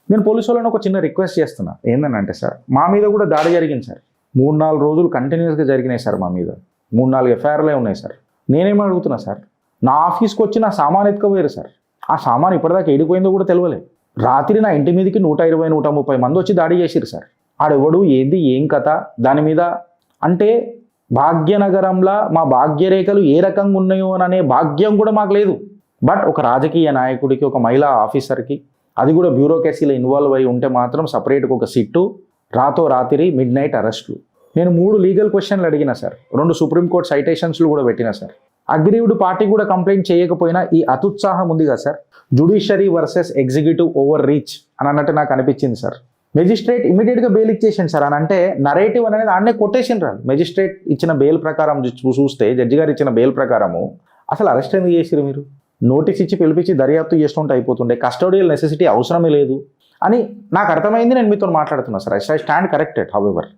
నేను పోలీసు వాళ్ళని ఒక చిన్న రిక్వెస్ట్ చేస్తున్నా, ఏంటంటే సార్ మా మీద కూడా దాడి జరిగింది సార్. 3-4 రోజులు కంటిన్యూస్గా జరిగినాయి సార్ మా మీద. 3-4 ఎఫ్ఐఆర్లే ఉన్నాయి సార్. నేనేం అడుగుతున్నా సార్, నా ఆఫీస్కి వచ్చి నా సామాన్ ఎత్తుకోపోయారు సార్. ఆ సామాన్ ఇప్పటిదాకా ఏడిపోయిందో కూడా తెలియలేదు. రాత్రి నా ఇంటి మీదకి 120-130 మంది వచ్చి దాడి చేసిరు సార్. ఆడెవడు, ఏంది, ఏం కథ దాని మీద అంటే భాగ్యనగరంలో మా భాగ్యరేఖలు ఏ రకంగా ఉన్నాయో అనే భాగ్యం కూడా మాకు లేదు. బట్ ఒక రాజకీయ నాయకుడికి, ఒక మహిళా ఆఫీసర్కి, అది కూడా బ్యూరోక్రసీలో ఇన్వాల్వ్ అయి ఉంటే మాత్రం సపరేట్గా ఒక సిట్టు, రాత్రి మిడ్ నైట్ అరెస్టులు. నేను 3 లీగల్ క్వశ్చన్లు అడిగినా సార్, 2 సుప్రీంకోర్టు సైటేషన్స్లు కూడా పెట్టినా సార్. అగ్రీవ్డ్ పార్టీ కూడా కంప్లైంట్ చేయకపోయినా ఈ అతుత్సాహం ఉంది కదా sir, judiciary versus executive over reach అని అన్నట్టు నాకు అనిపించింది సార్. మెజిస్ట్రేట్ ఇమీడియట్గా బెయిల్ ఇచ్చేసింది సార్ అని అంటే నరేటివ్ అనేది ఆడనే కొట్టేసిండ్రు రాదు. మెజిస్ట్రేట్ ఇచ్చిన బెయిల్ ప్రకారం చూస్తే, జడ్జి గారు ఇచ్చిన బెయిల్ ప్రకారము అసలు అరెస్ట్ ఎందుకు చేసిరు మీరు? నోటీస్ ఇచ్చి పిలిపించి దర్యాప్తు చేస్తుంటే అయిపోతుండే, కస్టోడియల్ నెసెసిటీ అవసరమే లేదు అని నాకు అర్థమైంది. నేను మీతో మాట్లాడుతున్నా sir. I stand corrected however.